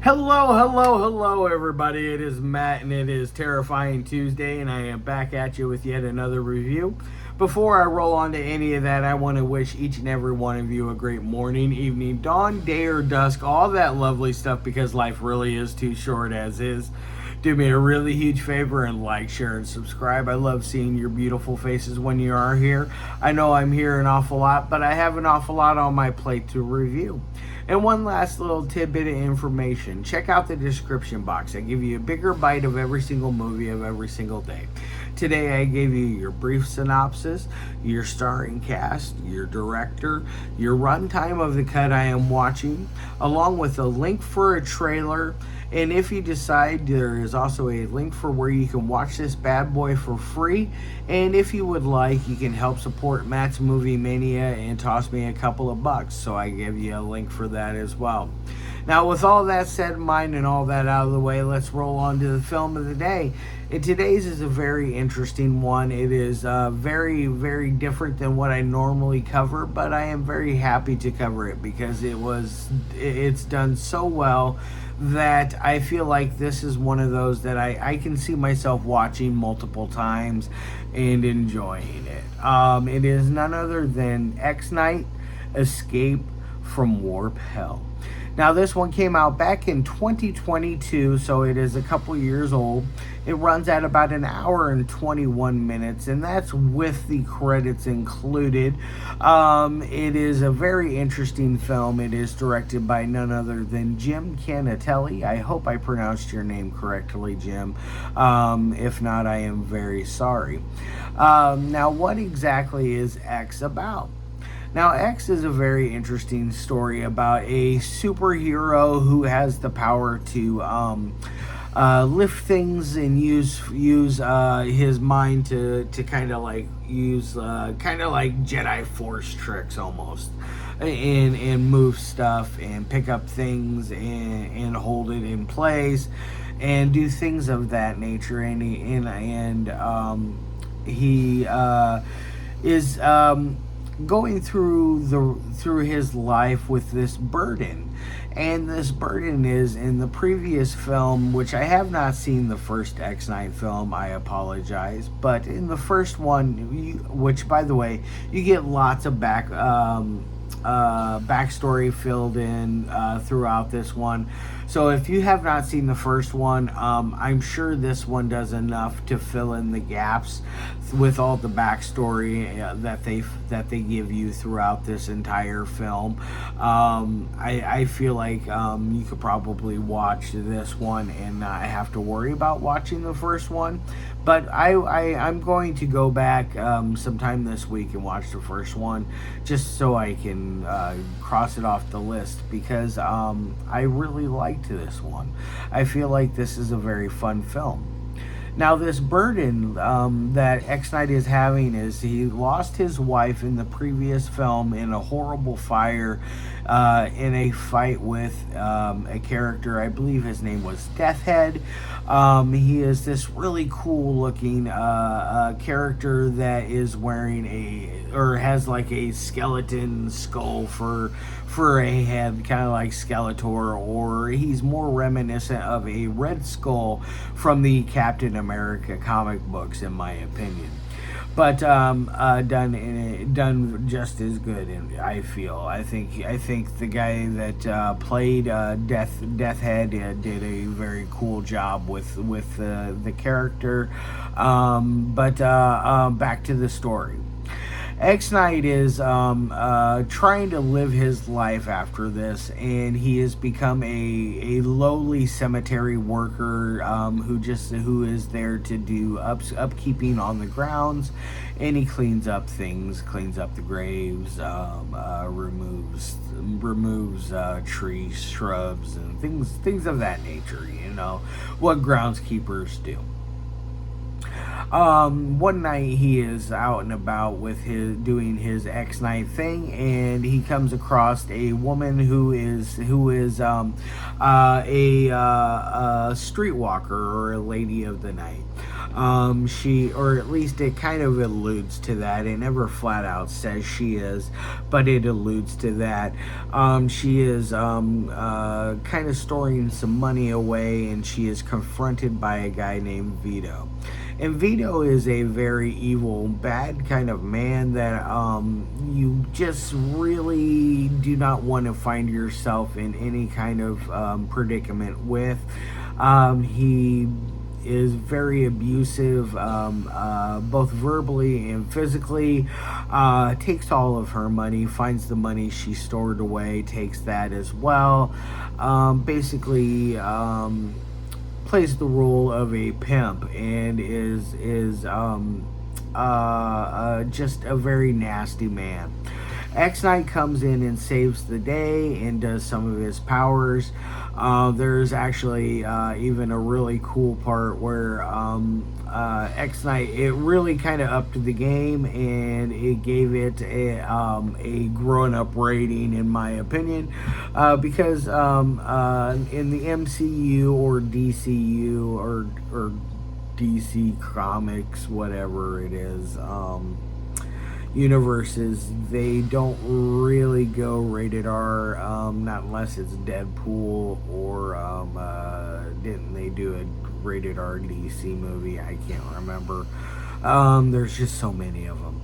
Hello, everybody. It is Matt, and it is Terrifying Tuesday, and I am back at you with yet another review. Before I roll on to any of that, I want to wish each and every one of you a great morning, evening, dawn, day, or dusk, all that lovely stuff, because life really is too short as is. Do me a really huge favor and like, share, and subscribe. I love seeing your beautiful faces when you are here. I know I'm here an awful lot, but I have an awful lot on my plate to review. And one last little tidbit of information. Check out the description box. I give you a bigger bite of every single movie of every single day. Today I gave you your brief synopsis, your starring cast, your director, your runtime of the cut I am watching, along with a link for a trailer. And if you decide, there is also a link for where you can watch this bad boy for free. And if you would like, you can help support Matt's Movie Mania and toss me a couple of bucks. So I give you a link for that as well. Now, with all that said in mind and all that out of the way, let's roll on to the film of the day. And today's is a very interesting one. It is very, very different than what I normally cover, but I am very happy to cover it because it's done so well that I feel like this is one of those that I can see myself watching multiple times and enjoying it. It is none other than X-Night Escape from Warp Hell. Now, this one came out back in 2022, so it is a couple years old. It runs at about an hour and 21 minutes, and that's with the credits included. It is a very interesting film. It is directed by none other than Jim Cannatelli. I hope I pronounced your name correctly, Jim. If not, I am very sorry. Now, what exactly is X about? Now, X is a very interesting story about a superhero who has the power to lift things and use his mind to kind of like use kind of like Jedi Force tricks almost, and move stuff and pick up things and hold it in place and do things of that nature. And he is going through his life with this burden, and this burden is in the previous film, which I have not seen the first X-Night film, I apologize, but in the first one, which by the way, you get lots of backstory filled in throughout this one. So if you have not seen the first one, I'm sure this one does enough to fill in the gaps with all the backstory that they give you throughout this entire film. I feel like you could probably watch this one and not have to worry about watching the first one. But I'm going to go back sometime this week and watch the first one just so I can cross it off the list, because I really liked this one. I feel like this is a very fun film. Now, this burden that X-Night is having is he lost his wife in the previous film in a horrible fire in a fight with a character, I believe his name was Deathhead. He is this really cool looking character that is wearing has like a skeleton skull for a head, kind of like Skeletor, or he's more reminiscent of a Red Skull from the Captain America comic books, in my opinion. But done just as good, and I feel. I think the guy that played Deathhead did a very cool job with the character. But back to the story. X-Night is trying to live his life after this, and he has become a lowly cemetery worker who is there to do upkeeping on the grounds, and he cleans up things, cleans up the graves, removes trees, shrubs, and things of that nature. You know what groundskeepers do. One night he is out and about with doing his X-Night thing, and he comes across a woman who is a streetwalker, or a lady of the night. Or at least it kind of alludes to that. It never flat out says she is, but it alludes to that. She is kind of storing some money away, and she is confronted by a guy named Vito. And Vito is a very evil, bad kind of man that you just really do not want to find yourself in any kind of predicament with. He is very abusive, both verbally and physically. Takes all of her money, finds the money she stored away, takes that as well. Basically, plays the role of a pimp and is just a very nasty man. X-Knight comes in and saves the day and does some of his powers. There's actually even a really cool part where X-Knight, it really kind of upped the game, and it gave it a grown-up rating, in my opinion, because in the MCU or DCU or DC Comics, whatever it is, universes, they don't really go rated R, not unless it's Deadpool or didn't they do a rated R DC movie? I can't remember. There's just so many of them.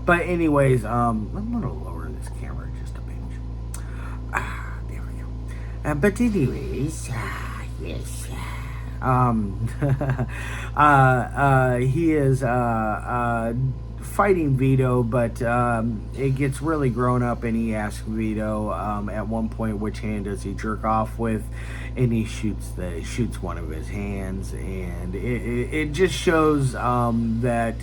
But anyways, I'm gonna lower this camera just a pinch. There we go. But anyways, yes. He is fighting Vito, but it gets really grown up, and he asks Vito at one point which hand does he jerk off with, and he shoots one of his hands, and it just shows that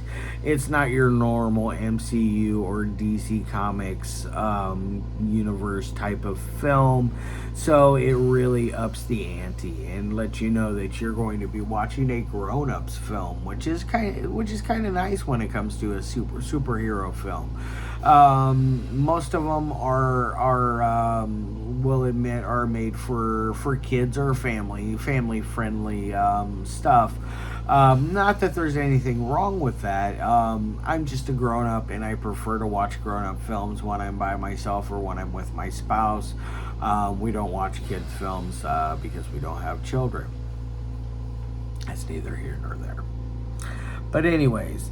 it's not your normal MCU or DC Comics universe type of film. So it really ups the ante and lets you know that you're going to be watching a grown-ups film, which is kind of nice when it comes to a superhero film. Most of them are we'll admit, are made for kids or family friendly stuff. Not that there's anything wrong with that. I'm just a grown-up, and I prefer to watch grown-up films when I'm by myself or when I'm with my spouse. We don't watch kids' films because we don't have children. That's neither here nor there. But anyways,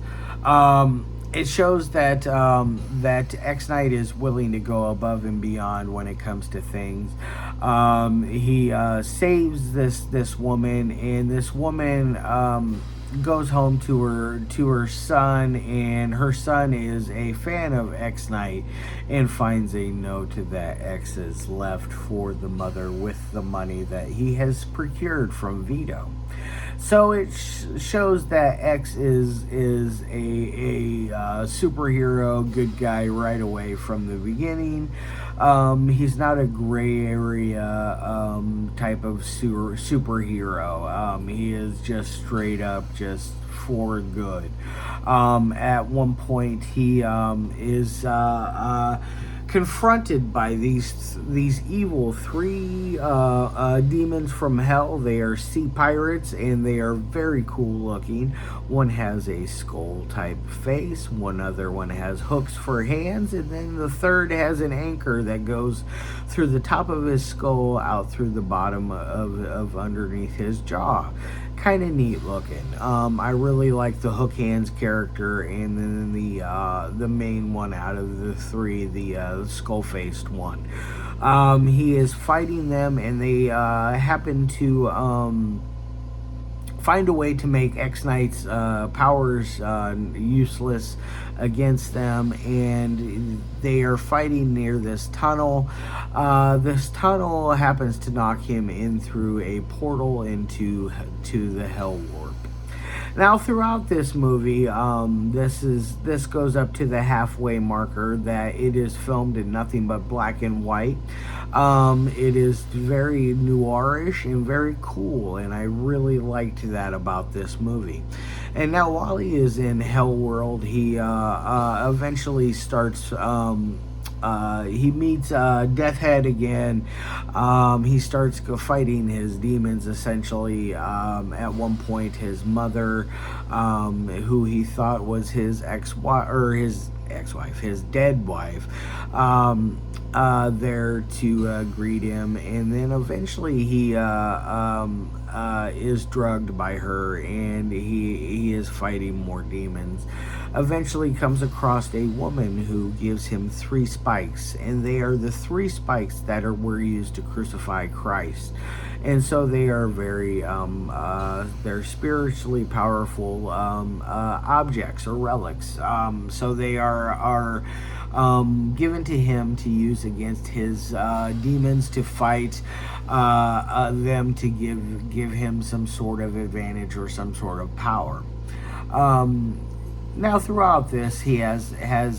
it shows that that X-Knight is willing to go above and beyond when it comes to things. He saves this woman, and this woman goes home to her son, and her son is a fan of X-Knight and finds a note that X has left for the mother with the money that he has procured from Vito. So it shows that X is a superhero, good guy right away from the beginning. He's not a gray area type of superhero. He is just straight up just for good. At one point, he is confronted by these evil three demons from hell. They are sea pirates, and they are very cool looking. One has a skull type face, one other one has hooks for hands, and then the third has an anchor that goes through the top of his skull out through the bottom of underneath his jaw. Kind of neat looking. I really like the Hook Hands character, and then the main one out of the three, the skull-faced one. He is fighting them, and they happen to find a way to make X-Knight's powers useless against them, and they are fighting near this tunnel. This tunnel happens to knock him in through a portal into the Hell Warp. Now, throughout this movie, this goes up to the halfway marker that it is filmed in nothing but black and white. It is very noirish and very cool, and I really liked that about this movie. And now, while he is in Hell World, he eventually starts he meets Death Head again. He starts fighting his demons essentially. At one point, his mother, who he thought was his ex-wife, his dead wife, there to greet him, and then eventually he is drugged by her, and he is fighting more demons. Eventually comes across a woman who gives him 3 spikes, and they are the 3 spikes that were used to crucify Christ. And so they are very they're spiritually powerful objects or relics. So they are given to him to use against his demons, to fight them, to give him some sort of advantage or some sort of power. Now, throughout this, he has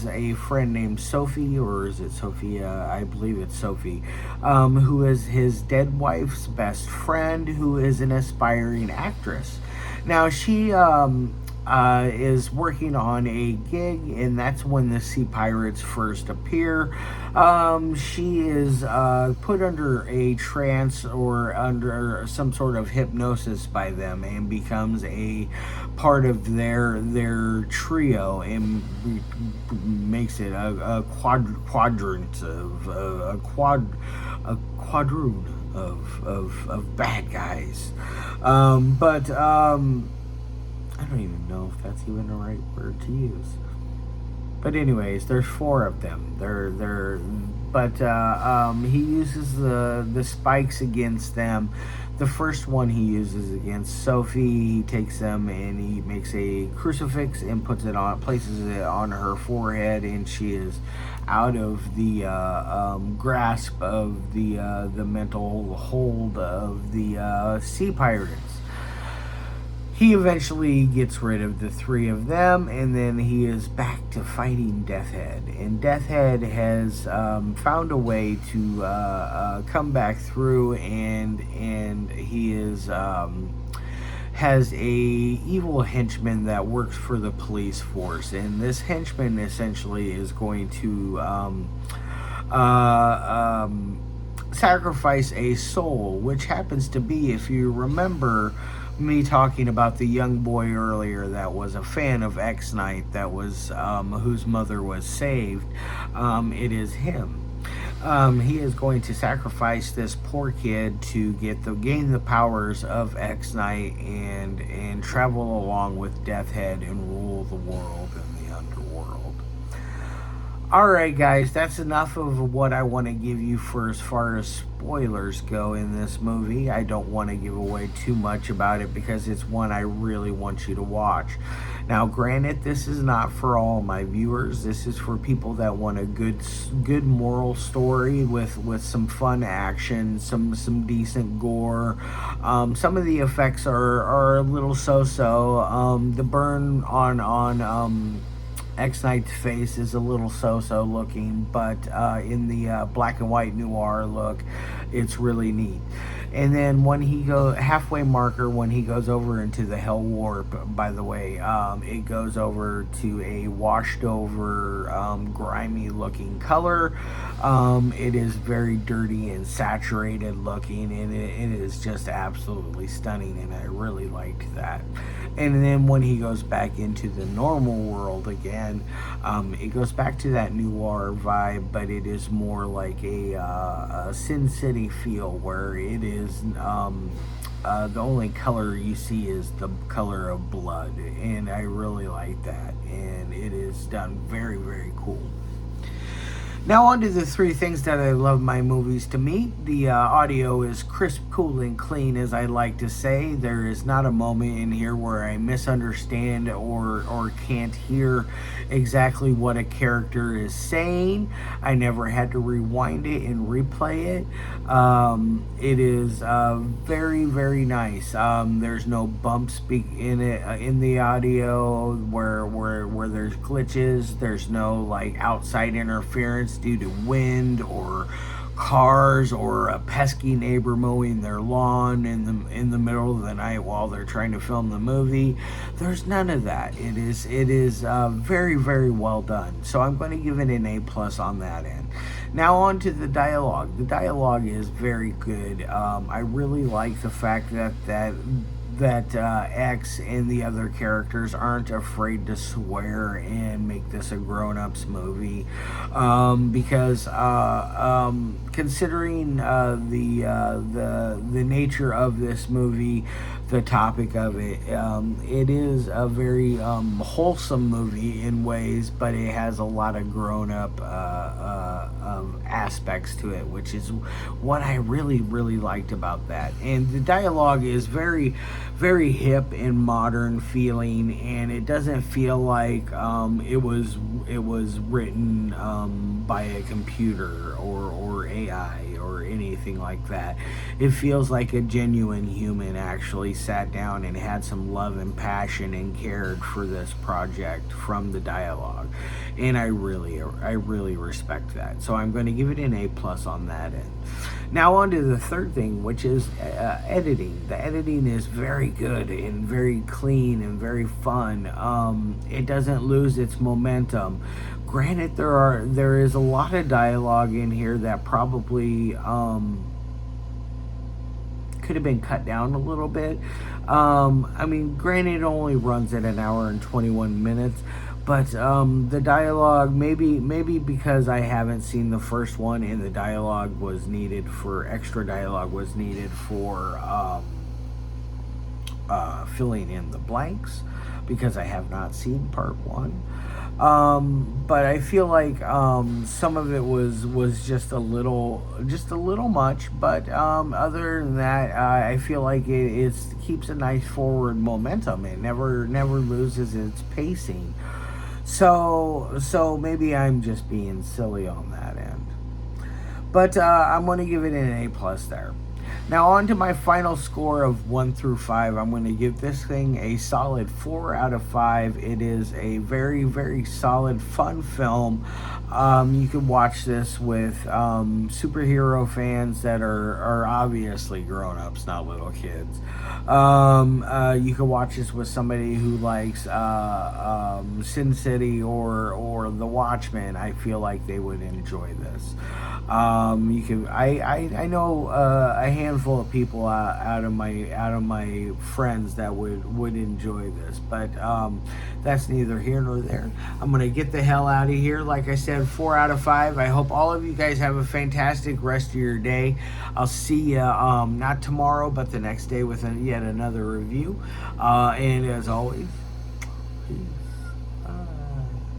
a friend named Sophie, or is it Sophia? I believe it's Sophie, who is his dead wife's best friend, who is an aspiring actress. Now, she is working on a gig, and that's when the sea pirates first appear. She is put under a trance or under some sort of hypnosis by them, and becomes a part of their trio, and makes it a quadrant of a quadroon of bad guys. But I don't even know if that's even the right word to use. But anyways, there's 4 of them. He uses the spikes against them. The first one he uses against Sophie. He takes them and he makes a crucifix and places it on her forehead, and she is out of the grasp of the mental hold of the sea pirates. He eventually gets rid of the 3 of them, and then he is back to fighting Death Head. And Death Head has found a way to come back through, and he is has a evil henchman that works for the police force. And this henchman essentially is going to sacrifice a soul, which happens to be, if you remember me talking about the young boy earlier that was a fan of X-Knight, that was whose mother was saved, it is him. He is going to sacrifice this poor kid to gain the powers of X-Knight and travel along with Death Head and rule the world in the underworld. Alright guys, that's enough of what I want to give you for as far as spoilers go in this movie. I don't want to give away too much about it because it's one I really want you to watch. Now granted, this is not for all my viewers. This is for people that want a good moral story with some fun action, some decent gore. Some of the effects are a little so-so. The burn on X-Knight's face is a little so-so looking, but in the black and white noir look, it's really neat. And then when he halfway marker, when he goes over into the Hell Warp, by the way, it goes over to a washed over, grimy looking color. It is very dirty and saturated looking, and it is just absolutely stunning, and I really liked that. And then when he goes back into the normal world again, it goes back to that noir vibe, but it is more like a Sin City feel, where it is the only color you see is the color of blood, and I really like that, and it is done very, very cool. Now on to the 3 things that I love my movies to meet. The audio is crisp, cool, and clean, as I like to say. There is not a moment in here where I misunderstand or can't hear exactly what a character is saying. I never had to rewind it and replay it. It is very, very nice. There's no bumps in it in the audio where there's glitches. There's no like outside interference due to wind or cars or a pesky neighbor mowing their lawn in the middle of the night while they're trying to film the movie. There's none of that. It is very, very well done. So I'm going to give it an A+ on that end. Now on to the dialogue. The dialogue is very good. I really like the fact that X and the other characters aren't afraid to swear and make this a grown-ups movie, because considering the nature of this movie, the topic of it, it is a very wholesome movie in ways, but it has a lot of grown-up aspects to it, which is what I really, really liked about that. And the dialogue is very, very hip and modern feeling, and it doesn't feel like it was written by a computer or AI or anything like that. It feels like a genuine human actually sat down and had some love and passion and cared for this project from the dialogue, and I really respect that. So I'm going to give it an A+ on that end. Now on to the third thing, which is editing. The editing is very good and very clean and very fun. It doesn't lose its momentum. Granted, there is a lot of dialogue in here that probably could have been cut down a little bit. I mean, granted, it only runs at 1 hour and 21 minutes. But the dialogue, maybe because I haven't seen the first one and the dialogue was needed for, extra dialogue was needed for filling in the blanks, because I have not seen part 1. But I feel like some of it was just a little much. But other than that, I feel like it keeps a nice forward momentum. It never loses its pacing. So maybe I'm just being silly on that end. But I'm going to give it an A+ there. Now on to my final score of 1 through 5. I'm going to give this thing a solid 4 out of 5. It is a very, very solid, fun film. You can watch this with superhero fans that are obviously grown-ups, not little kids. You can watch this with somebody who likes Sin City or The Watchmen. I feel like they would enjoy this. You can. I know a handful of people out of my friends that would enjoy this, but that's neither here nor there. I'm gonna get the hell out of here. Like I said, 4 out of 5. I hope all of you guys have a fantastic rest of your day. I'll see you not tomorrow, but the next day with yet another review. And as always,